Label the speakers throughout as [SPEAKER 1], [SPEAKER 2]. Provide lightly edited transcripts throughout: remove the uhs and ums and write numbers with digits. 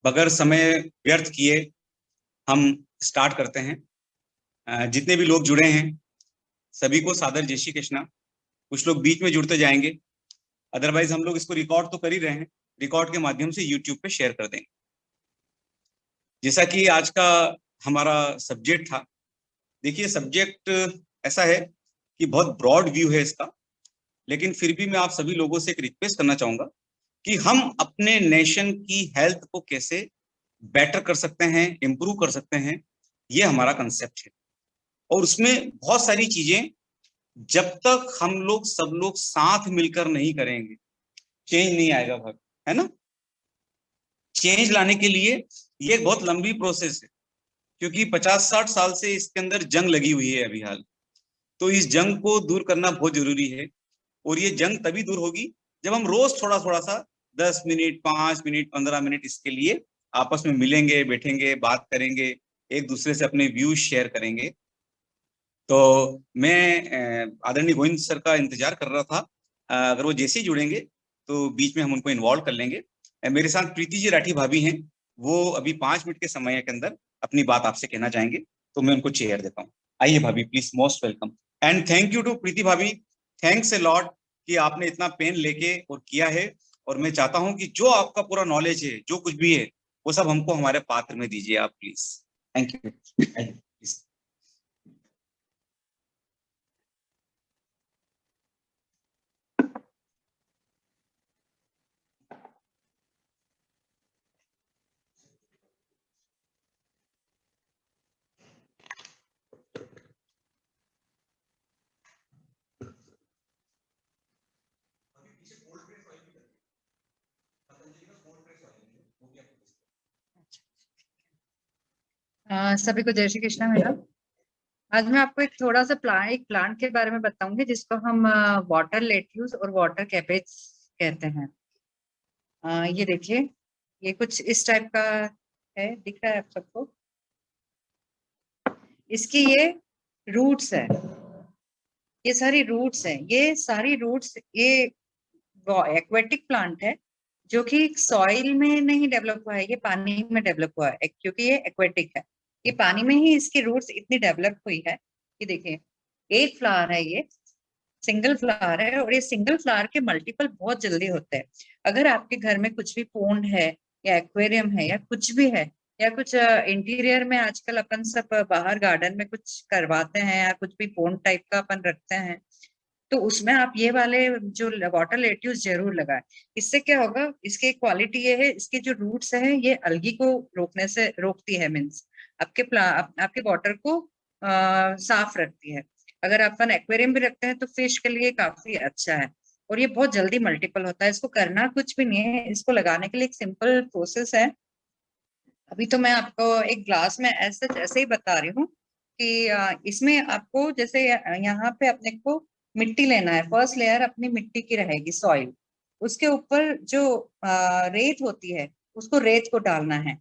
[SPEAKER 1] बगैर समय व्यर्थ किए हम स्टार्ट करते हैं। जितने भी लोग जुड़े हैं सभी को सादर जय श्री कृष्णा। कुछ लोग बीच में जुड़ते जाएंगे, अदरवाइज हम लोग इसको रिकॉर्ड तो कर ही रहे हैं, रिकॉर्ड के माध्यम से यूट्यूब पे शेयर कर देंगे। जैसा कि आज का हमारा सब्जेक्ट था, देखिए सब्जेक्ट ऐसा है कि बहुत ब्रॉड व्यू है इसका, लेकिन फिर भी मैं आप सभी लोगों से एक रिक्वेस्ट करना चाहूंगा कि हम अपने नेशन की हेल्थ को कैसे बेटर कर सकते हैं, इंप्रूव कर सकते हैं, ये हमारा कंसेप्ट है। और उसमें बहुत सारी चीजें जब तक हम लोग सब लोग साथ मिलकर नहीं करेंगे चेंज नहीं आएगा भाई, है ना। चेंज लाने के लिए ये एक बहुत लंबी प्रोसेस है, क्योंकि 50-60 साल से इसके अंदर जंग लगी हुई है अभी हाल। तो इस जंग को दूर करना बहुत जरूरी है, और ये जंग तभी दूर होगी जब हम रोज थोड़ा थोड़ा सा 10 मिनट, 5 मिनट, 15 मिनट इसके लिए आपस में मिलेंगे, बैठेंगे, बात करेंगे, एक दूसरे से अपने व्यूज शेयर करेंगे। तो मैं आदरणीय गोविंद सर का इंतजार कर रहा था। अगर वो जैसे ही जुड़ेंगे तो बीच में हम उनको इन्वॉल्व कर लेंगे। मेरे साथ प्रीति जी राठी भाभी हैं, वो अभी 5 मिनट के समय के अंदर अपनी बात आपसे कहना चाहेंगे, तो मैं उनको चेयर देता हूँ। आइए भाभी, please, most welcome. And thank you to Priti भाभी, थैंक्स ए लॉट कि आपने इतना पेन लेके और किया है। और मैं चाहता हूं कि जो आपका पूरा नॉलेज है, जो कुछ भी है, वो सब हमको हमारे पात्र में दीजिए आप, प्लीज। Thank you.
[SPEAKER 2] सभी को जय श्री कृष्णा। मेरा आज मैं आपको एक थोड़ा सा एक प्लांट के बारे में बताऊंगी जिसको हम वाटर लेट्यूस और वाटर कैबेज कहते हैं। ये देखिए, ये कुछ इस टाइप का है, दिख रहा है आप सबको। इसकी ये रूट्स है, ये सारी रूट्स हैं, ये सारी रूट्स, ये एक्वेटिक प्लांट है जो कि सॉइल में नहीं डेवलप हुआ है, ये पानी में डेवलप हुआ है, क्योंकि ये एक्वेटिक है। ये पानी में ही इसकी रूट्स इतनी डेवलप हुई है। ये देखिए, एक फ्लावर है, ये सिंगल फ्लावर है, और ये सिंगल फ्लावर के मल्टीपल बहुत जल्दी होते हैं। अगर आपके घर में कुछ भी पोंड है या एक्वेरियम है या कुछ भी है, या कुछ इंटीरियर में आजकल अपन सब बाहर गार्डन में कुछ करवाते हैं, या कुछ भी पोंड टाइप का अपन रखते हैं, तो उसमें आप ये वाले जो वाटर लेट्यूस जरूर लगाएं। इससे क्या होगा, इसकी क्वालिटी ये है, इसके जो रूट्स है ये अलगी को रोकने से रोकती है, मीन्स आपके वाटर को साफ रखती है। अगर अपन एक्वेरियम भी रखते हैं तो फिश के लिए काफी अच्छा है। और ये बहुत जल्दी मल्टीपल होता है, इसको करना कुछ भी नहीं है, इसको लगाने के लिए एक सिंपल प्रोसेस है। अभी तो मैं आपको एक ग्लास में ऐसे ऐसे ही बता रही हूँ कि इसमें आपको जैसे यहाँ पे अपने को मिट्टी लेना है। फर्स्ट लेयर अपनी मिट्टी की रहेगी, सॉइल। उसके ऊपर जो रेत होती है, उसको रेत को डालना है,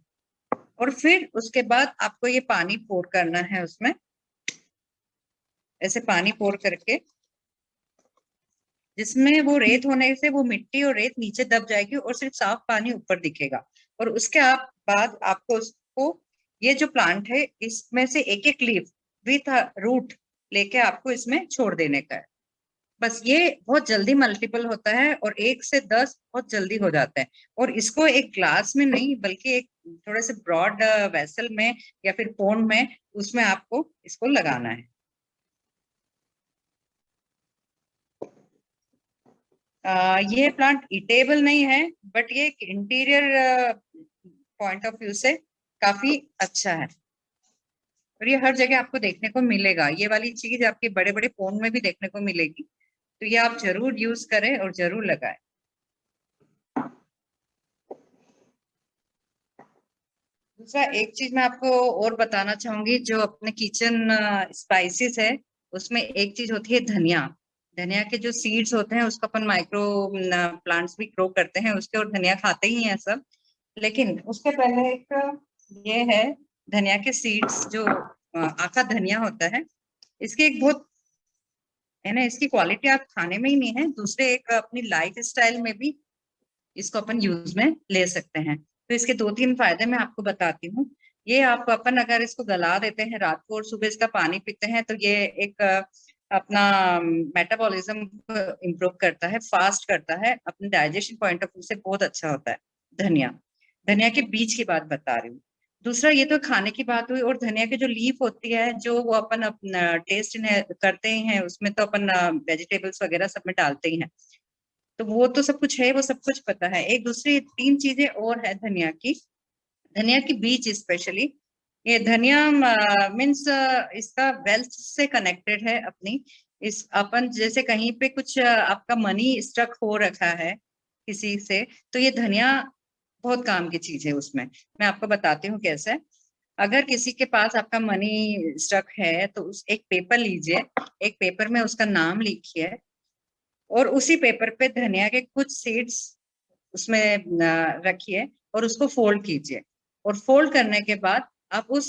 [SPEAKER 2] और फिर उसके बाद आपको ये पानी पोर करना है उसमें, ऐसे पानी पोर करके, जिसमें वो रेत होने से वो मिट्टी और रेत नीचे दब जाएगी और सिर्फ साफ पानी ऊपर दिखेगा। और उसके बाद आपको उसको, ये जो प्लांट है इसमें से एक एक लीफ विथ रूट लेके आपको इसमें छोड़ देने का है। बस ये बहुत जल्दी मल्टीपल होता है, और 1 से 10 बहुत जल्दी हो जाता है। और इसको एक ग्लास में नहीं, बल्कि एक थोड़े से ब्रॉड वेसल में या फिर पोन में, उसमें आपको इसको लगाना है। ये प्लांट ईटेबल नहीं है, बट ये इंटीरियर पॉइंट ऑफ व्यू से काफी अच्छा है, और ये हर जगह आपको देखने को मिलेगा। ये वाली चीज आपके बड़े बड़े पोन में भी देखने को मिलेगी, तो ये आप जरूर यूज करें और जरूर लगाएं। दूसरा एक चीज मैं आपको और बताना चाहूंगी, जो अपने किचन स्पाइसेस है, उसमें एक चीज होती है धनिया। धनिया के जो सीड्स होते हैं उसको अपन माइक्रो प्लांट्स भी ग्रो करते हैं उसके, और धनिया खाते ही हैं सब। लेकिन उसके पहले एक ये है, धनिया के सीड्स जो आखा धनिया होता है, इसकी एक बहुत है ना, इसकी क्वालिटी आप खाने में ही नहीं है, दूसरे एक अपनी लाइफ स्टाइल में भी इसको अपन यूज में ले सकते हैं। तो इसके 2-3 फायदे मैं आपको बताती हूँ। ये आप अपन अगर इसको गला देते हैं रात को और सुबह इसका पानी पीते हैं तो ये एक अपना मेटाबॉलिज्म इम्प्रूव करता है, फास्ट करता है, अपने डाइजेशन पॉइंट ऑफ व्यू से बहुत अच्छा होता है। धनिया, धनिया के बीज की बात बता रही हूँ। दूसरा, ये तो खाने की बात हुई, और धनिया की जो लीफ होती है जो वो अपन अपना टेस्ट करते ही हैं, उसमें तो अपन वेजिटेबल्स वगैरह सब में डालते ही हैं, तो वो तो सब कुछ है, वो सब कुछ पता है। एक दूसरी 3 चीजें और है धनिया की। धनिया की बीज स्पेशली, ये धनिया मीन्स इसका वेल्थ से कनेक्टेड है अपनी। इस अपन जैसे कहीं पे कुछ आपका मनी स्टक हो रखा है किसी से, तो ये धनिया बहुत काम की चीज है उसमें। मैं आपको बताती हूँ कैसे। अगर किसी के पास आपका मनी स्टक है तो उस एक पेपर लीजिए, एक पेपर में उसका नाम लिखिए, और उसी पेपर पे धनिया के कुछ सीड्स उसमें रखिए और उसको फोल्ड कीजिए। और फोल्ड करने के बाद आप उस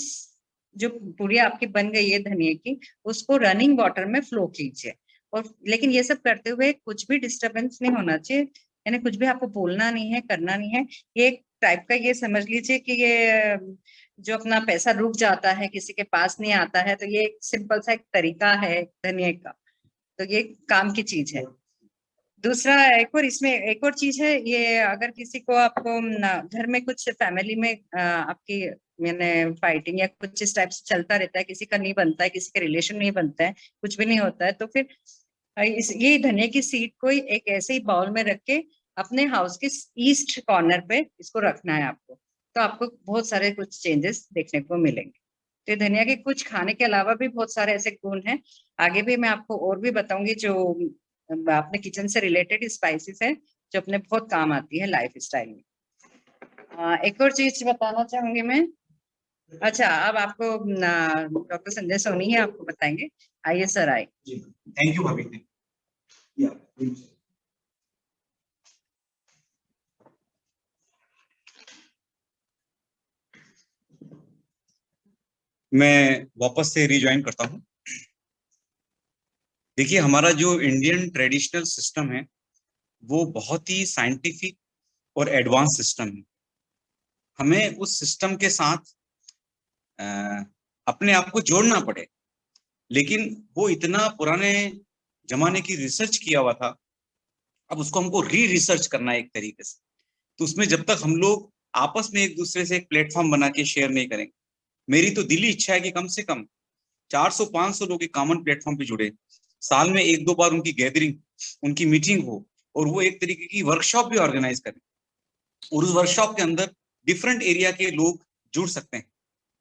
[SPEAKER 2] जो पूरी आपकी बन गई है धनिया की, उसको रनिंग वाटर में फ्लो कीजिए। और लेकिन ये सब करते हुए कुछ भी डिस्टरबेंस नहीं होना चाहिए, यानी कुछ भी आपको बोलना नहीं है, करना नहीं है। ये एक टाइप का ये समझ लीजिए कि ये जो अपना पैसा रुक जाता है किसी के पास नहीं आता है, तो ये एक सिंपल सा एक तरीका है धनिया का, तो ये काम की चीज है। दूसरा, एक और इसमें एक और चीज है, ये अगर किसी को आपको घर में कुछ फैमिली में आपकी मैंने फाइटिंग या कुछ इस टाइप से चलता रहता है, किसी का नहीं बनता है, किसी का रिलेशन नहीं बनता है, कुछ भी नहीं होता है, तो फिर ये धनिया की सीड को एक ऐसे ही बाउल में रख के अपने हाउस के ईस्ट कॉर्नर पे इसको रखना है आपको, तो आपको बहुत सारे कुछ चेंजेस देखने को मिलेंगे। तो धनिया के कुछ खाने के अलावा भी बहुत सारे ऐसे गुण हैं, आगे भी मैं आपको और भी बताऊंगी, जो अपने किचन से रिलेटेड स्पाइसेस है जो अपने बहुत काम आती है लाइफ स्टाइल में। एक और चीज बताना चाहूंगी मैं। अच्छा, अब आपको डॉक्टर संजय सोनी है, आपको बताएंगे। आइए सर, आए।
[SPEAKER 1] थैंक यू भाभी। मैं वापस से रिज्वाइन करता हूँ। देखिए, हमारा जो इंडियन ट्रेडिशनल सिस्टम है वो बहुत ही साइंटिफिक और एडवांस सिस्टम है। हमें उस सिस्टम के साथ अपने आप को जोड़ना पड़े, लेकिन वो इतना पुराने जमाने की रिसर्च किया हुआ था, अब उसको हमको रिसर्च करना है एक तरीके से। तो उसमें जब तक हम लोग आपस में एक दूसरे से एक प्लेटफॉर्म बना के शेयर नहीं करेंगे, मेरी तो दिली इच्छा है कि कम से कम 400-500 लोग एक कॉमन प्लेटफॉर्म पे जुड़े, साल में 1-2 बार उनकी गैदरिंग, उनकी मीटिंग हो, और वो एक तरीके की वर्कशॉप भी ऑर्गेनाइज करें, और उस वर्कशॉप के अंदर डिफरेंट एरिया के लोग जुड़ सकते हैं।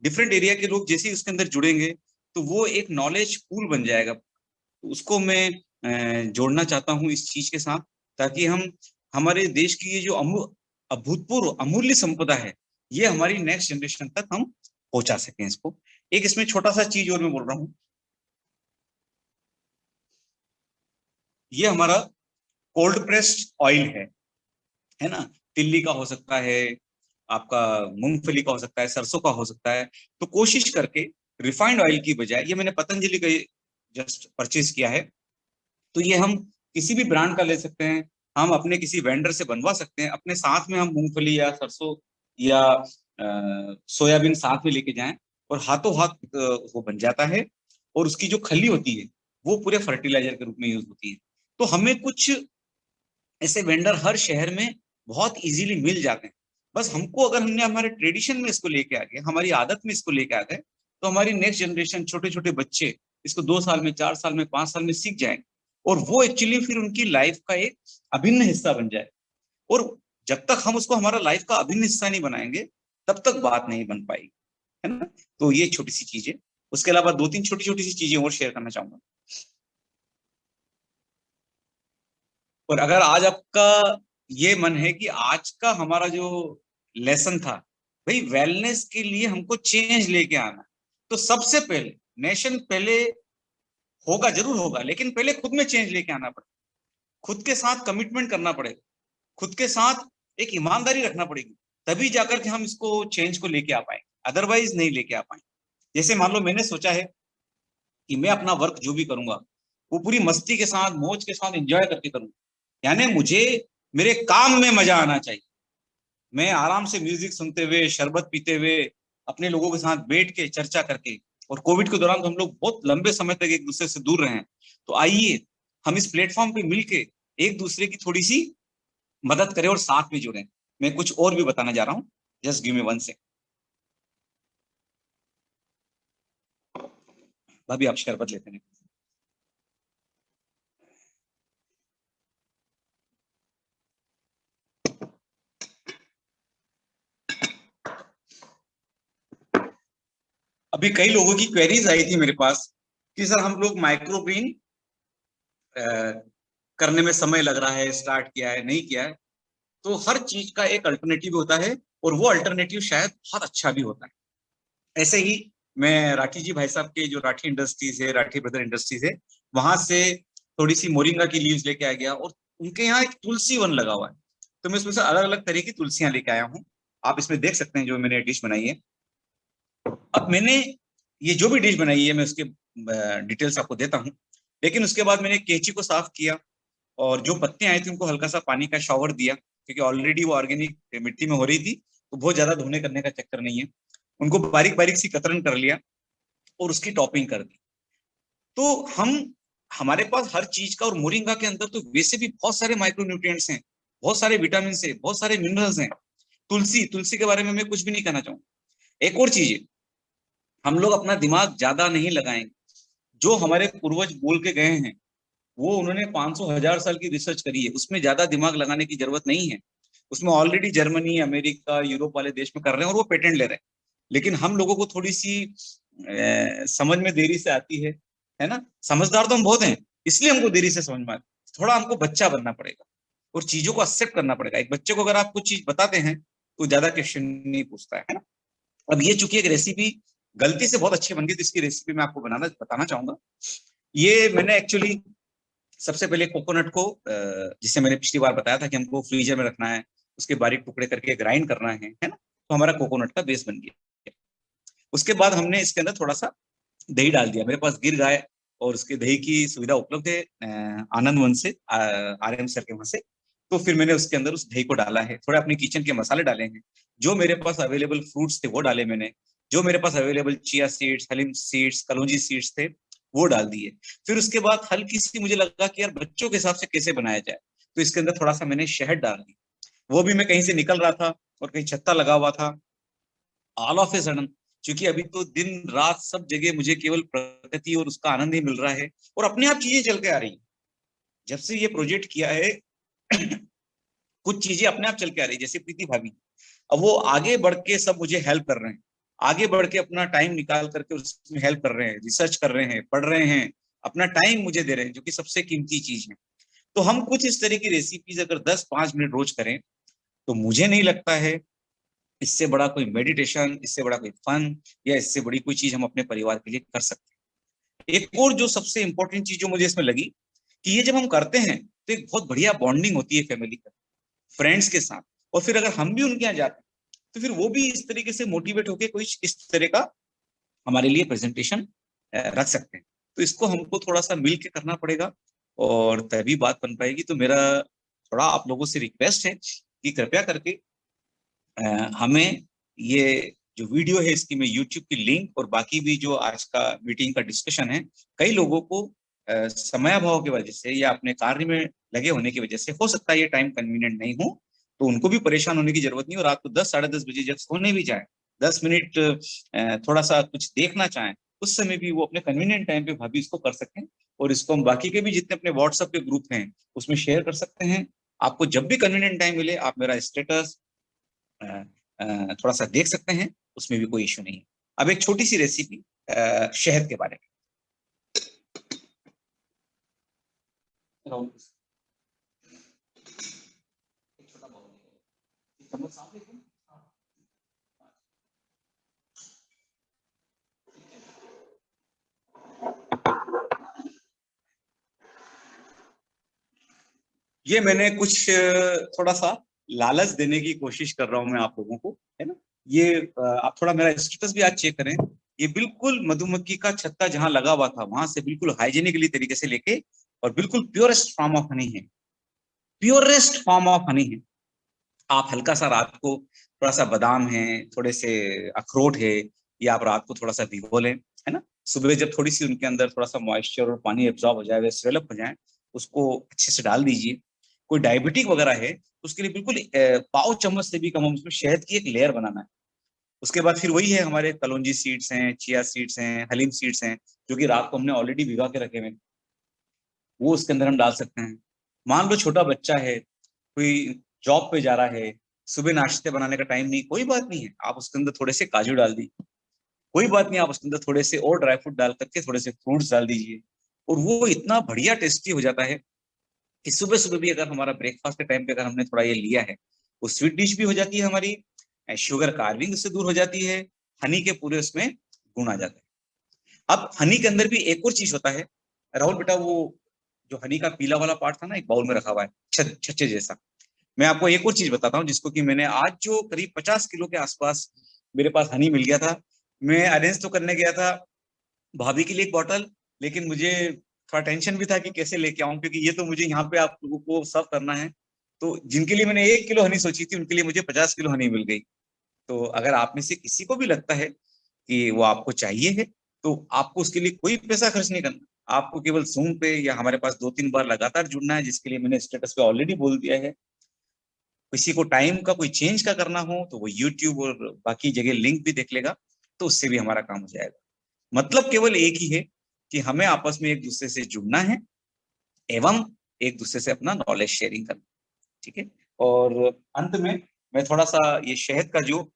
[SPEAKER 1] डिफरेंट एरिया के लोग जैसे ही उसके अंदर जुड़ेंगे तो वो एक नॉलेज पूल बन जाएगा। तो उसको मैं जोड़ना चाहता हूँ इस चीज के साथ, ताकि हम हमारे देश की ये जो अभूतपूर्व अमूल्य संपदा है, ये हमारी नेक्स्ट जनरेशन तक हम पहुंचा सकें इसको। एक इसमें छोटा सा चीज और मैं बोल रहा हूँ, ये हमारा कोल्ड प्रेस्ड ऑयल है ना। तिल्ली का हो सकता है, आपका मूंगफली का हो सकता है, सरसों का हो सकता है। तो कोशिश करके रिफाइंड ऑयल की बजाय, ये मैंने पतंजलि का जस्ट परचेज किया है, तो ये हम किसी भी ब्रांड का ले सकते हैं, हम अपने किसी वेंडर से बनवा सकते हैं, अपने साथ में हम मूंगफली या सरसों या सोयाबीन साथ में लेके जाएं, और हाथों हाथ वो बन जाता है। और उसकी जो खली होती है वो पूरे फर्टिलाइजर के रूप में यूज होती है। तो हमें कुछ ऐसे वेंडर हर शहर में बहुत इजीली मिल जाते हैं। बस हमको, अगर हमने हमारे ट्रेडिशन में इसको लेके आ गए, हमारी आदत में इसको लेके आ गए, तो हमारी नेक्स्ट जनरेशन, छोटे छोटे बच्चे इसको 2 साल में, 4 साल में, 5 साल में सीख जाएंगे, और वो एक्चुअली फिर उनकी लाइफ का एक अभिन्न हिस्सा बन जाए। और जब तक हम उसको हमारा लाइफ का अभिन्न हिस्सा नहीं बनाएंगे, तब तक बात नहीं बन पाएगी, है ना। तो ये छोटी सी चीज है। उसके अलावा 2-3 छोटी छोटी सी चीजें और शेयर करना चाहूंगा। और अगर आज आपका ये मन है कि आज का हमारा जो लेसन था, भाई वेलनेस के लिए हमको चेंज लेके आना, तो सबसे पहले नेशन पहले होगा, जरूर होगा, लेकिन पहले खुद में चेंज लेके आना पड़ेगा। खुद के साथ कमिटमेंट करना पड़ेगा, खुद के साथ एक ईमानदारी रखना पड़ेगी, तभी जाकर के हम इसको चेंज को लेके आ पाएंगे, अदरवाइज नहीं लेके आ पाएंगे। जैसे मान लो मैंने सोचा है कि मैं अपना वर्क जो भी करूंगा वो पूरी मस्ती के साथ, मौज के साथ एंजॉय करके करूंगा, यानी मुझे मेरे काम में मजा आना चाहिए। मैं आराम से म्यूजिक सुनते हुए, शरबत पीते हुए, अपने लोगों के साथ बैठ के चर्चा करके, और कोविड के दौरान तो हम लोग बहुत लंबे समय तक एक दूसरे से दूर रहे हैं, तो आइए हम इस प्लेटफॉर्म पे मिलके एक दूसरे की थोड़ी सी मदद करें और साथ में जुड़ें। मैं कुछ और भी बताना जा रहा हूँ, just give me one second. भाभी आप शरबत लेते हैं। अभी कई लोगों की क्वेरीज आई थी मेरे पास कि सर हम लोग माइक्रो ग्रीन करने में समय लग रहा है, स्टार्ट किया है नहीं किया है, तो हर चीज का एक अल्टरनेटिव होता है, और वो अल्टरनेटिव शायद बहुत अच्छा भी होता है। ऐसे ही मैं राठी जी भाई साहब के जो राठी इंडस्ट्रीज है, राठी ब्रदर इंडस्ट्रीज है, वहां से थोड़ी सी मोरिंगा की लीव्स लेके आ गया, और उनके यहाँ एक तुलसी वन लगा हुआ है, तो मैं उसमें से अलग अलग तरह की तुलसियां लेके आया हूँ। आप इसमें देख सकते हैं जो मैंने डिश बनाई है। अब मैंने ये जो भी डिश बनाई है मैं उसके डिटेल्स आपको देता हूँ, लेकिन उसके बाद मैंने कैंची को साफ किया, और जो पत्तियां आई थी उनको हल्का सा पानी का शॉवर दिया, क्योंकि ऑलरेडी वो ऑर्गेनिक मिट्टी में हो रही थी, तो बहुत ज्यादा धोने करने का चक्कर नहीं है। उनको बारीक बारीक सी कतरन कर लिया और उसकी टॉपिंग कर दी। तो हम हमारे पास हर चीज का, और मोरिंगा के अंदर तो वैसे भी बहुत सारे माइक्रो न्यूट्रिएंट्स हैं, बहुत सारे विटामिन है, बहुत सारे मिनरल्स हैं। तुलसी तुलसी के बारे में मैं कुछ भी नहीं कहना चाहूंगा। एक और चीज है, हम लोग अपना दिमाग ज्यादा नहीं लगाएंगे। जो हमारे पूर्वज बोल के गए हैं, वो उन्होंने 500 1000 साल की रिसर्च करी है, उसमें ज्यादा दिमाग लगाने की जरूरत नहीं है। उसमें ऑलरेडी जर्मनी, अमेरिका, यूरोप वाले देश में कर रहे हैं और वो पेटेंट ले रहे हैं। लेकिन हम लोगों को थोड़ी सी समझ में देरी से आती है ना। समझदार तो हम बहुत हैं, इसलिए हमको देरी से समझ में आती है। थोड़ा हमको बच्चा बनना पड़ेगा और चीजों को एक्सेप्ट करना पड़ेगा। एक बच्चे को अगर आप कुछ चीज बताते हैं तो ज्यादा क्वेश्चन नहीं पूछता है ना। अब ये चूंकि एक रेसिपी गलती से बहुत अच्छी बन गई, तो इसकी रेसिपी मैं आपको बताना चाहूंगा। ये मैंने एक्चुअली सबसे पहले कोकोनट को, जिसे मैंने पिछली बार बताया था कि हमको फ्रीजर में रखना है, उसके बारीक टुकड़े करके ग्राइंड करना है ना, तो हमारा कोकोनट का बेस बन गया। उसके बाद हमने इसके अंदर थोड़ा सा दही डाल दिया। मेरे पास गिर गाय और उसके दही की सुविधा उपलब्ध है आनंद वन से, RM सर के वहां से। तो फिर मैंने उसके अंदर उस दही को डाला है, थोड़े अपने किचन के मसाले डाले हैं, जो मेरे पास अवेलेबल फ्रूट्स थे वो डाले मैंने, जो मेरे पास अवेलेबल चिया सीड्स, हलीम सीड्स, कलौंजी सीड्स थे वो डाल दिए। फिर उसके बाद हल्की सी मुझे लगा कि यार बच्चों के हिसाब से कैसे बनाया जाए, तो इसके अंदर थोड़ा सा मैंने शहद डाल दी। वो भी मैं कहीं से निकल रहा था और कहीं छत्ता लगा हुआ था, ऑल ऑफ ए सडन, क्योंकि अभी तो दिन रात सब जगह मुझे केवल प्रकृति और उसका आनंद ही मिल रहा है, और अपने आप चीजें चल के आ रही हैं। जब से ये प्रोजेक्ट किया है कुछ चीजें अपने आप चल के आ रही है। जैसे प्रीति भाभी, अब वो आगे बढ़ के सब मुझे हेल्प कर रहे हैं, आगे बढ़ के अपना टाइम निकाल करके उसमें हेल्प कर रहे हैं, रिसर्च कर रहे हैं, पढ़ रहे हैं, अपना टाइम मुझे दे रहे हैं, जो कि सबसे कीमती चीज है। तो हम कुछ इस तरह की रेसिपीज अगर 10-5 मिनट रोज करें, तो मुझे नहीं लगता है इससे बड़ा कोई मेडिटेशन, इससे बड़ा कोई फन, या इससे बड़ी कोई चीज हम अपने परिवार के लिए कर सकते हैं। एक और जो सबसे इंपॉर्टेंट चीज जो मुझे इसमें लगी, कि ये जब हम करते हैं तो एक बहुत बढ़िया बॉन्डिंग होती है फैमिली का, फ्रेंड्स के साथ। और फिर अगर हम भी उनके यहाँ जाते हैं, तो फिर वो भी इस तरीके से मोटिवेट होकर कोई इस तरह का हमारे लिए प्रेजेंटेशन रख सकते हैं। तो इसको हमको थोड़ा सा मिल के करना पड़ेगा, और तभी बात बन पाएगी। तो मेरा थोड़ा आप लोगों से रिक्वेस्ट है कि कृपया करके हमें ये जो वीडियो है इसकी मैं यूट्यूब की लिंक, और बाकी भी जो आज का मीटिंग का डिस्कशन है, कई लोगों को समय अभाव की वजह से या अपने कार्य में लगे होने की वजह से हो सकता है ये टाइम कन्वीनियंट नहीं हो, तो उनको भी परेशान होने की जरूरत नहीं। और रात को 10-10:30 बजे जब सोने भी जाए, 10 मिनट थोड़ा सा कुछ देखना चाहें, उस समय भी वो अपने कन्वीनियंट टाइम पे भाभी इसको कर सकते हैं। और इसको हम बाकी के भी जितने अपने व्हाट्सएप के ग्रुप हैं उसमें शेयर कर सकते हैं। आपको जब भी कन्वीनियंट टाइम मिले आप मेरा स्टेटस थोड़ा सा देख सकते हैं, उसमें भी कोई इश्यू नहीं है। अब एक छोटी सी रेसिपी शहद के बारे में। ये मैंने कुछ थोड़ा सा लालच देने की कोशिश कर रहा हूं मैं आप लोगों को, है ना। ये आप थोड़ा मेरा स्टेटस भी आज चेक करें। ये बिल्कुल मधुमक्खी का छत्ता जहां लगा हुआ था वहां से बिल्कुल हाइजेनिकली तरीके से लेके, और बिल्कुल प्योरेस्ट फॉर्म ऑफ हनी है, प्योरेस्ट फॉर्म ऑफ हनी है। आप हल्का सा रात को थोड़ा सा बादाम है, थोड़े से अखरोट है, या आप रात को थोड़ा सा भिगो लें, है ना। सुबह जब थोड़ी सी उनके अंदर थोड़ा सा मॉइस्चर और पानी एब्जॉर्ब हो जाए, वे स्वेलअप हो जाए, उसको अच्छे से डाल दीजिए। कोई डायबिटिक वगैरह है तो उसके लिए बिल्कुल पाव चम्मच से भी कम हम उसमें शहद की एक लेयर बनाना है। उसके बाद फिर वही है, हमारे कलौंजी सीड्स हैं, चिया सीड्स हैं, हलीम सीड्स हैं, जो कि रात को हमने ऑलरेडी भिगा के रखे हुए, वो उसके अंदर हम डाल सकते हैं। मान लो छोटा बच्चा है, कोई जॉब पे जा रहा है, सुबह नाश्ते बनाने का टाइम नहीं, कोई बात नहीं है, आप उसके अंदर थोड़े से काजू डाल दीजिए, कोई बात नहीं, आप उसके अंदर थोड़े से और ड्राई फ्रूट डाल करके थोड़े से फ्रूट्स डाल दीजिए, और वो इतना बढ़िया टेस्टी हो जाता है कि सुबह सुबह भी अगर हमारा ब्रेकफास्ट के टाइम पे अगर हमने थोड़ा ये लिया है, वो स्वीट डिश भी हो जाती है हमारी, शुगर कार्विंग उससे दूर हो जाती है, हनी के पूरे उसमें गुण आ जाते हैं। अब हनी के अंदर भी एक और चीज होता है, राहुल बेटा, वो जो हनी का पीला वाला पार्ट था ना, एक बाउल में रखा हुआ है छच्चे जैसा, मैं आपको एक और चीज बताता हूँ, जिसको कि मैंने आज जो करीब 50 किलो के आसपास मेरे पास हनी मिल गया था। मैं अरेंज तो करने गया था भाभी के लिए एक बॉटल, लेकिन मुझे थोड़ा टेंशन भी था कि कैसे लेके आऊं, क्योंकि ये तो मुझे यहाँ पे आप लोगों को सर्व करना है। तो जिनके लिए मैंने 1 किलो हनी सोची थी, उनके लिए मुझे 50 किलो हनी मिल गई। तो अगर आप में से किसी को भी लगता है कि वो आपको चाहिए है, तो आपको उसके लिए कोई पैसा खर्च नहीं करना, आपको केवल जूम पे या हमारे पास 2-3 बार लगातार जुड़ना है, जिसके लिए मैंने स्टेटस पे ऑलरेडी बोल दिया है। किसी को टाइम का कोई चेंज का करना हो तो वो यूट्यूब और बाकी जगह लिंक भी देख लेगा, तो उससे भी हमारा काम हो जाएगा। मतलब केवल एक ही है कि हमें आपस में एक दूसरे से जुड़ना है एवं एक दूसरे से अपना नॉलेज शेयरिंग करना, ठीक है। और अंत में मैं थोड़ा सा ये शहद का जो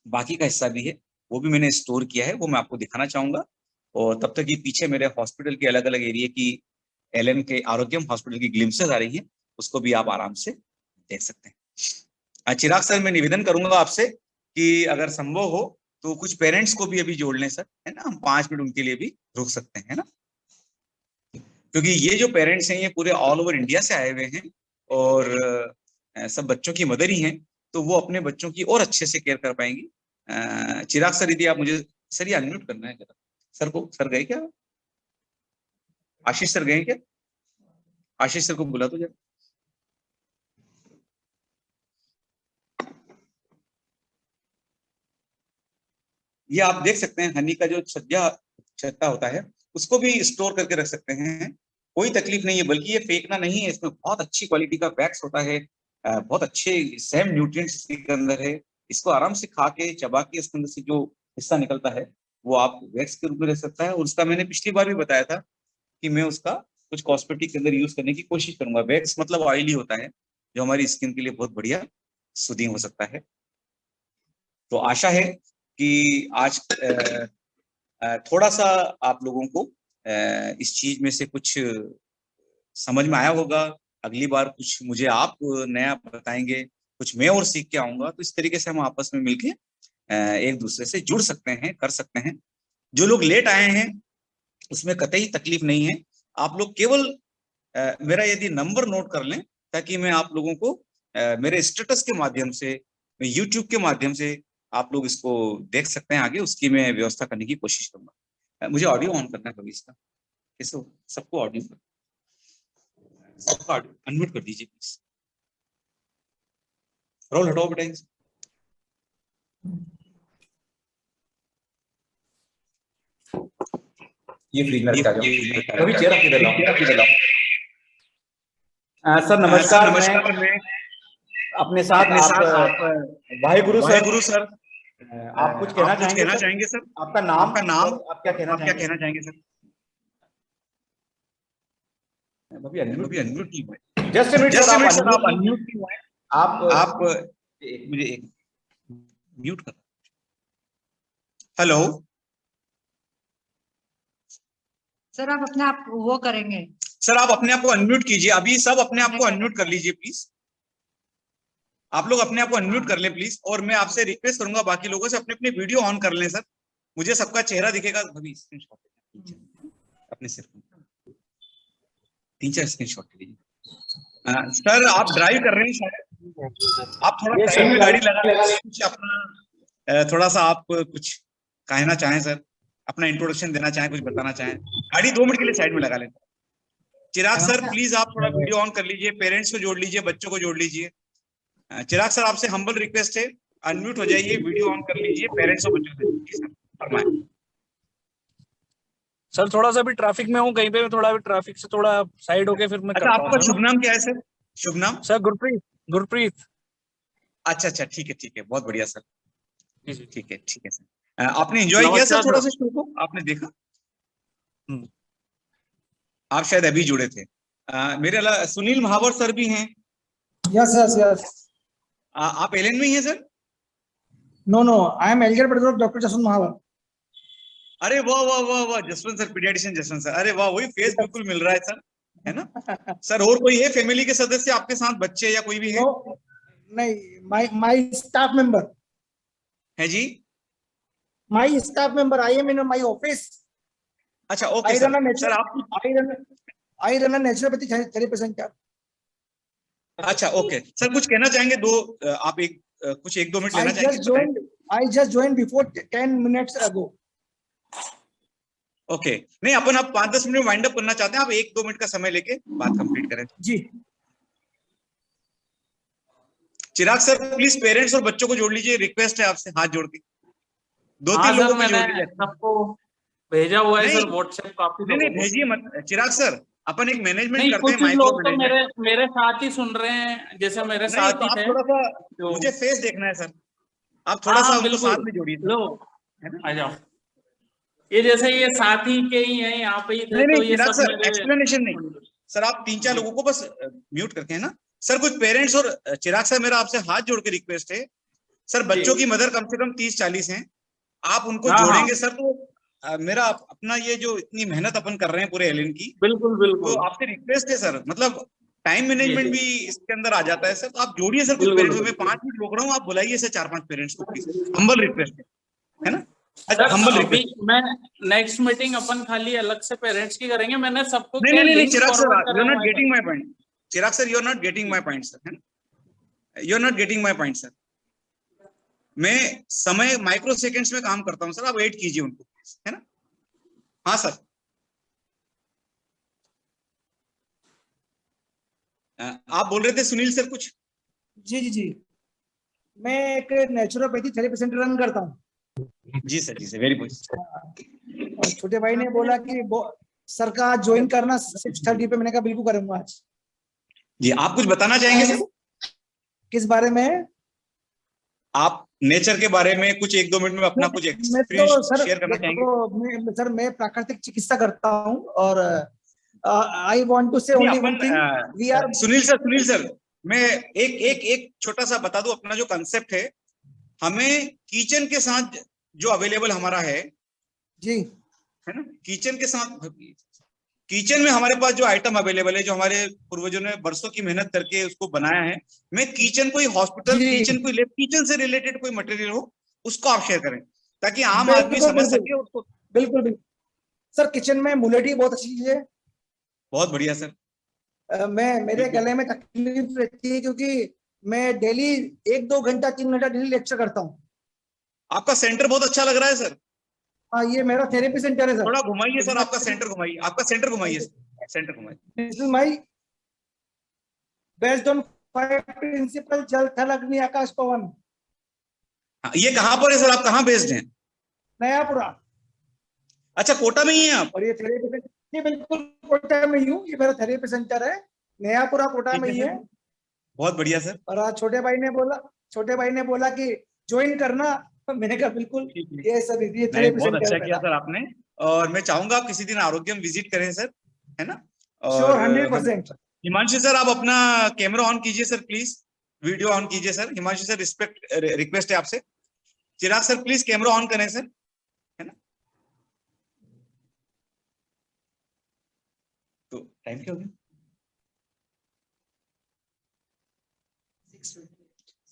[SPEAKER 1] बाकी का हिस्सा भी है, वो भी मैंने स्टोर किया है, वो मैं आपको दिखाना चाहूंगा। और तब तक ये पीछे मेरे हॉस्पिटल के अलग अलग एरिया की, एलएन के आरोग्यम हॉस्पिटल की ग्लिम्सेस आ रही है, उसको भी आप आराम से देख सकते हैं। चिराग सर, मैं निवेदन करूंगा आपसे कि अगर संभव हो तो कुछ पेरेंट्स को भी अभी जोड़ लें सर, है ना, हम 5 मिनट उनके लिए भी रुक सकते हैं, है ना, क्योंकि ये जो पेरेंट्स हैं ये पूरे ऑल ओवर इंडिया से आए हुए हैं, और सब बच्चों की मदर ही हैं, तो वो अपने बच्चों की और अच्छे से केयर कर पाएंगी। चिराग सर, यदि आप मुझे, सर ये अनम्यूट करना है जरा, सर को, सर गए क्या, आशीष सर गए क्या, आशीष सर को बुला दो जरा। ये आप देख सकते हैं, हनी का जो छत्ता होता है, उसको भी स्टोर करके रख सकते हैं, कोई तकलीफ नहीं है, बल्कि ये फेंकना नहीं है, इसमें बहुत अच्छी क्वालिटी का वैक्स होता है, बहुत अच्छे सेम न्यूट्रिएंट्स इसके अंदर है। इसको आराम से खा के चबा के इसके अंदर से जो हिस्सा निकलता है, वो आप वैक्स के रूप में रह सकता है। और उसका मैंने पिछली बार भी बताया था कि मैं उसका कुछ कॉस्मेटिक के अंदर यूज करने की कोशिश करूंगा। वैक्स मतलब ऑयली होता है, जो हमारी स्किन के लिए बहुत बढ़िया सूदिंग हो सकता है। तो आशा है कि आज थोड़ा सा आप लोगों को इस चीज में से कुछ समझ में आया होगा। अगली बार कुछ मुझे आप नया बताएंगे, कुछ मैं और सीख के आऊंगा, तो इस तरीके से हम आपस में मिलके एक दूसरे से जुड़ सकते हैं, कर सकते हैं। जो लोग लेट आए हैं उसमें कतई तकलीफ नहीं है, आप लोग केवल मेरा यदि नंबर नोट कर लें, ताकि मैं आप लोगों को मेरे स्टेटस के माध्यम से, मैं यूट्यूब के माध्यम से आप लोग इसको देख सकते हैं आगे, उसकी मैं व्यवस्था करने की कोशिश करूंगा। मुझे ऑडियो ऑन करना है कभी इसका, कैसे सबको ऑडियो, सबका ऑडियो अनम्यूट कर दीजिए प्लीज। रोल हटाओ बेटा,
[SPEAKER 3] ये फ्रीज में रखा जाओ,
[SPEAKER 1] कभी चेहरा किधर लाओ।
[SPEAKER 3] सर नमस्कार,
[SPEAKER 1] नमस्कार,
[SPEAKER 3] मैं अपने साथ आप वाहेगुरु
[SPEAKER 1] सर,
[SPEAKER 3] आप कुछ कहना
[SPEAKER 1] चाहेंगे सर?
[SPEAKER 3] आपका नाम
[SPEAKER 1] और
[SPEAKER 3] आप क्या कहना
[SPEAKER 1] चाहेंगे सर?
[SPEAKER 3] अभी
[SPEAKER 1] अनम्यूट नहीं हुआ,
[SPEAKER 3] जस्ट मिनट
[SPEAKER 1] सर, आप अनम्यूट नहीं हुए, आप मुझे एक म्यूट कर। हेलो
[SPEAKER 2] सर, आप अपने आप वो करेंगे,
[SPEAKER 1] सर, आप अपने आप को अनम्यूट कीजिए, अभी सब अपने आप को अनम्यूट कर लीजिए प्लीज, आप लोग अपने आप को अनम्यूट कर लें प्लीज। और मैं आपसे रिक्वेस्ट करूंगा बाकी लोगों से अपने अपने वीडियो ऑन कर लें सर, मुझे सबका चेहरा दिखेगा। अभी स्क्रीनशॉट अपने सिर 3-4 स्क्रीनशॉट लीजिए। सर, आप ड्राइव कर रहे हैं शायद, आप थोड़ा साइड में गाड़ी लगा लें, कुछ अपना थोड़ा सा आप कुछ कहना चाहें सर, अपना इंट्रोडक्शन देना चाहें, कुछ बताना चाहें, गाड़ी 2 मिनट के लिए साइड में लगा लें। चिराग सर, प्लीज आप थोड़ा वीडियो ऑन कर लीजिए, पेरेंट्स को जोड़ लीजिए, बच्चों को जोड़ लीजिए, चिराग सर आपसे हम्बल रिक्वेस्ट है, अनम्यूट हो जाइए, वीडियो ऑन कर लीजिए, पेरेंट्स और बच्चों से। जी सर, फरमाएं।
[SPEAKER 4] सर थोड़ा सा भी ट्रैफिक में हूँ कहीं पे, थोड़ा भी ट्रैफिक से थोड़ा साइड होके फिर मैं
[SPEAKER 1] अच्छा,
[SPEAKER 4] करता
[SPEAKER 1] आपका
[SPEAKER 4] हूँ
[SPEAKER 1] शुभ नाम क्या है सर? शुभ नाम?
[SPEAKER 4] सर गुरप्रीत। गुरप्रीत।
[SPEAKER 1] अच्छा अच्छा, ठीक है, बहुत बढ़िया सर।
[SPEAKER 4] जी जी।
[SPEAKER 1] ठीक है सर। आपने एंजॉय किया सर
[SPEAKER 4] नमस्कार
[SPEAKER 1] थोड़ा
[SPEAKER 4] सर।
[SPEAKER 1] सा शो को? आपने देखा?
[SPEAKER 4] हम्म।
[SPEAKER 1] आप शायद अभी जुड़े थे। मेरे अलावा सुनील महावर सर भी हैं।
[SPEAKER 5] Yes, yes, yes.
[SPEAKER 1] आप एलएन में ही हैं sir?
[SPEAKER 5] No, no. I am elder brother of Dr. Jaswant Mahavar.
[SPEAKER 1] अरे वाह वाह वाह वाह, Jaswant sir, paediatrician Jaswant sir, अरे वाह, वही फेस बिल्कुल मिल रहा है सर, है ना? सर और कोई है फैमिली के सदस्य आपके साथ, बच्चे या कोई भी है?
[SPEAKER 5] No, no. My staff member.
[SPEAKER 1] है जी?
[SPEAKER 5] My staff member. I am in my office.
[SPEAKER 1] अच्छा okay
[SPEAKER 5] I
[SPEAKER 1] sir.
[SPEAKER 5] run a
[SPEAKER 1] sir
[SPEAKER 5] natural.
[SPEAKER 1] आप,
[SPEAKER 5] I run a naturopathy therapy center.
[SPEAKER 1] अच्छा ओके सर, कुछ कहना चाहेंगे? आप कुछ एक दो मिनट लेना चाहेंगे?
[SPEAKER 5] I just joined before 10 minutes ago.
[SPEAKER 1] Okay, नहीं अपन आप 5-10 मिनट वाइंड अप करना चाहते हैं, आप 1-2 मिनट का समय लेके बात कंप्लीट करें।
[SPEAKER 5] जी।
[SPEAKER 1] चिराग सर प्लीज पेरेंट्स और बच्चों को जोड़ लीजिए, रिक्वेस्ट है आपसे, हाथ जोड़ के। 2-3
[SPEAKER 6] हाँ
[SPEAKER 1] लोगों
[SPEAKER 6] सर,
[SPEAKER 1] को जोड़
[SPEAKER 6] मैंने
[SPEAKER 1] लीजिए।
[SPEAKER 6] सबको भेजा हुआ है
[SPEAKER 1] नहीं
[SPEAKER 6] सर, व्हाट्सएप काफी
[SPEAKER 1] नहीं
[SPEAKER 6] लोगों को।
[SPEAKER 1] भेजिए मत चिराग सर, अपन एक मैनेजमेंट
[SPEAKER 6] नहीं,
[SPEAKER 1] करते हैं,
[SPEAKER 6] कुछ
[SPEAKER 1] माइक्रो
[SPEAKER 6] लोग तो
[SPEAKER 1] मैनेजमेंट।
[SPEAKER 6] मेरे साथ ही सुन रहे हैं, जैसे मेरे
[SPEAKER 1] नहीं
[SPEAKER 6] साथ
[SPEAKER 1] तो
[SPEAKER 6] ही
[SPEAKER 1] आप
[SPEAKER 6] थे
[SPEAKER 1] थोड़ा सा,
[SPEAKER 6] तो।
[SPEAKER 1] मुझे फेस देखना है सर, आप थोड़ा
[SPEAKER 6] हाँ
[SPEAKER 1] सा
[SPEAKER 6] हाँ
[SPEAKER 1] उनको
[SPEAKER 6] बिल्कुल,
[SPEAKER 1] साथ में जोड़िए सर,
[SPEAKER 6] लो
[SPEAKER 1] है ना?
[SPEAKER 6] आ जाओ। ये जैसे ये साथी के ही हैं, यहाँ पे ही थे,
[SPEAKER 1] नहीं
[SPEAKER 6] तो ये
[SPEAKER 1] चिराग
[SPEAKER 6] सब
[SPEAKER 1] सर,
[SPEAKER 6] मेरे।
[SPEAKER 1] एक्सप्लेनेशन नहीं सर, आप 3-4 लोगों को बस म्यूट करके, है ना सर? कुछ पेरेंट्स और चिराग सर, मेरा आपसे हाथ जोड़ के रिक्वेस्ट है सर, बच्चों की मदर कम से कम 30-40 हैं, आप उनको
[SPEAKER 6] हाँ हाँ
[SPEAKER 1] जोड़ेंगे सर तो मेरा अपना ये जो इतनी मेहनत अपन कर रहे हैं पूरे एलएन की,
[SPEAKER 6] बिल्कुल
[SPEAKER 1] तो
[SPEAKER 6] बिल्कुल।
[SPEAKER 1] आपसे रिक्वेस्ट है सर, मतलब टाइम
[SPEAKER 6] जी
[SPEAKER 1] मैनेजमेंट
[SPEAKER 6] जी
[SPEAKER 1] भी इसके अंदर आ जाता है सर, तो आप जोड़िए सर कुछ
[SPEAKER 6] बिल्कुल
[SPEAKER 1] पेरेंट्स को। मैं
[SPEAKER 6] बिल्कुल।
[SPEAKER 1] 5 मिनट रोक रहा हूँ, आप बुलाइए सर 4-5 पेरेंट्स को प्लीज, हम्बल रिक्वेस्ट है ना? अच्छा,
[SPEAKER 6] सर
[SPEAKER 1] हम्बल
[SPEAKER 6] अभी
[SPEAKER 1] रिक्वेस्ट।
[SPEAKER 6] मैं नेक्स्ट मीटिंग अपन खाली अलग से पेरेंट्स की करेंगे, मैंने सबको
[SPEAKER 1] नहीं
[SPEAKER 6] क्या
[SPEAKER 1] नहीं नहीं
[SPEAKER 6] link
[SPEAKER 1] Chirag sir,
[SPEAKER 6] forward
[SPEAKER 1] you
[SPEAKER 6] करा
[SPEAKER 1] आर नॉट
[SPEAKER 6] हुआ है
[SPEAKER 1] getting my point. Chirag sir, you are not getting my point sir, है ना? You are not getting my point sir. मैं समय माइक्रो सेकेंड्स में काम करता हूँ सर, आप वेट कीजिए उनको, है ना? हाँ सर। आप बोल रहे थे सुनील सर कुछ?
[SPEAKER 5] जी जी जी। मैं एक नेचुरोपैथी थेरेपी सेंटर रन करता हूँ।
[SPEAKER 1] जी सर, वेरी गुड।
[SPEAKER 5] और छोटे भाई ने बोला कि सर का ज्वाइन करना 6:30 पे, मैंने कहा बिल्कुल करूंगा आज।
[SPEAKER 1] जी, आप कुछ बताना चाहेंगे सर?
[SPEAKER 5] किस बारे में?
[SPEAKER 1] आप नेचर के बारे में कुछ 1-2 मिनट में अपना कुछ
[SPEAKER 5] मैं तो
[SPEAKER 1] एक्सपीरियंस
[SPEAKER 5] सर
[SPEAKER 1] शेयर करना चाहेंगे?
[SPEAKER 5] मैं प्राकृतिक चिकित्सा करता हूँ और आई वांट टू से
[SPEAKER 1] नहीं,
[SPEAKER 5] only one
[SPEAKER 1] upon
[SPEAKER 5] thing, we are.
[SPEAKER 1] Sunil sir, मैं एक छोटा सा बता दूं, अपना जो कंसेप्ट है, हमें किचन के साथ जो अवेलेबल हमारा है
[SPEAKER 5] जी,
[SPEAKER 1] है ना, किचन के साथ, किचन में हमारे पास जो आइटम अवेलेबल है, जो हमारे पूर्वजों ने बरसों की मेहनत करके उसको बनाया है, मैं किचन कोई हॉस्पिटल,
[SPEAKER 5] जी।
[SPEAKER 1] किचन कोई लैब, किचन से रिलेटेड कोई मटेरियल हो उसको आप शेयर करें, ताकि आम आदमी
[SPEAKER 5] बिल्कुल
[SPEAKER 1] समझ
[SPEAKER 5] बिल्कुल
[SPEAKER 1] सके उसको।
[SPEAKER 5] बिल्कुल। सर किचन में मुलेठी बहुत अच्छी चीज है।
[SPEAKER 1] बहुत बढ़िया सर।
[SPEAKER 5] मेरे गले में तकलीफ रहती है क्योंकि मैं डेली 1-2 घंटा 3 घंटा डेली लेक्चर करता हूँ।
[SPEAKER 1] आपका सेंटर बहुत अच्छा लग रहा है सर।
[SPEAKER 5] हाँ, ये मेरा थेरेपी सेंटर है सर।
[SPEAKER 1] थोड़ा घुमाइए सर, आपका सेंटर घुमाइए, आपका सेंटर घुमाइए, सेंटर घुमाइए।
[SPEAKER 5] This is my based on 5 principle, जल थल अग्नि आकाश पवन।
[SPEAKER 1] हाँ, ये कहाँ पर है सर? आप कहाँ बेस्ड हैं?
[SPEAKER 5] नयापुरा।
[SPEAKER 1] अच्छा, कोटा में ही हैं आप?
[SPEAKER 5] और ये थेरेपी सेंटर, ये बिल्कुल कोटा में ही हूँ, ये मेरा थेरेपी सेंटर है, नयापुरा कोटा में ही है।
[SPEAKER 1] बहुत बढ़िया सर।
[SPEAKER 5] और आज छोटे भाई ने बोला कि ज्वाइन करना, मैंने कहा बिल्कुल, ये सर ये थेरेपी
[SPEAKER 1] बहुत
[SPEAKER 5] सेंटर
[SPEAKER 1] अच्छा
[SPEAKER 5] है
[SPEAKER 1] किया
[SPEAKER 5] मेरा।
[SPEAKER 1] सर आपने, और मैं चाहूंगा आप किसी दिन आरोग्यम विजिट करें सर, है ना?
[SPEAKER 5] श्योर,
[SPEAKER 1] और
[SPEAKER 5] 100%।
[SPEAKER 1] हिमांशु सर, आप अपना कैमरा ऑन कीजिए सर प्लीज, वीडियो ऑन कीजिए सर। हिमांशु सर, रिक्वेस्ट है आपसे। चिराग सर प्लीज कैमरा ऑन करें सर, है ना? तो टाइम क्या हो गया?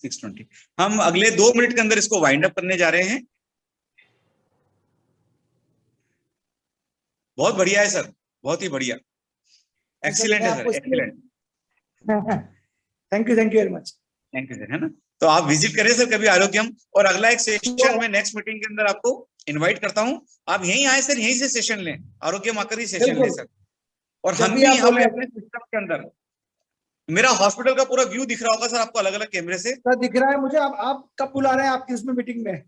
[SPEAKER 1] 6:20। हम अगले 2 मिनट के अंदर इसको वाइंड अप करने जा रहे हैं। बहुत बढ़िया है सर, बहुत ही बढ़िया, एक्सीलेंट है sir, excellent.
[SPEAKER 5] Thank you very much.
[SPEAKER 1] Thank you sir, है ना? तो आप विजिट करें सर कभी आरोग्यम, और अगला एक सेशन में नेक्स्ट मीटिंग के अंदर आपको इनवाइट करता हूं, आप यहीं आए सर, यहीं से सेशन लें, आरोग्यम आकर ही सेशन लें सर। और हम भी यहाँ पे अपने सिस्टम के अंदर मेरा हॉस्पिटल का पूरा व्यू दिख रहा होगा सर आपको अलग अलग कैमरे से।
[SPEAKER 5] सर दिख रहा है मुझे। आप कब बुला रहे हैं आपकी उसमें मीटिंग में?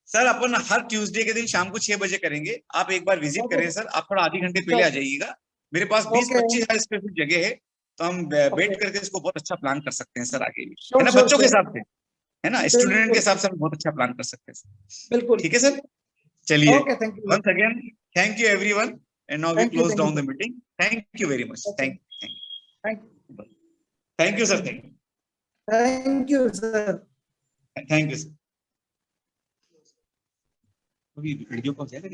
[SPEAKER 1] सर अपन हर ट्यूसडे के दिन शाम को 6 बजे करेंगे, आप एक बार विजिट
[SPEAKER 5] Okay.
[SPEAKER 1] करें सर, आप थोड़ा आधी घंटे पहले आ जाइएगा। मेरे पास 20-25 हजार स्क्वायर फीट जगह है, तो हम बैठ करके इसको बहुत अच्छा प्लान कर सकते हैं सर आगे भी, है ना, बच्चों के हिसाब से, है ना, स्टूडेंट के हिसाब से हम बहुत अच्छा प्लान कर सकते हैं।
[SPEAKER 5] बिल्कुल।
[SPEAKER 1] ठीक है सर, चलिए
[SPEAKER 5] okay, thank you.
[SPEAKER 1] Once again thank you everyone, and now we
[SPEAKER 5] Thank you,
[SPEAKER 1] close
[SPEAKER 5] thank
[SPEAKER 1] down
[SPEAKER 5] you,
[SPEAKER 1] the meeting. Thank you very much,
[SPEAKER 5] Okay.
[SPEAKER 1] Thank you sir,
[SPEAKER 5] thank you sir.
[SPEAKER 1] Thank you sir. अभी video call जाएगा।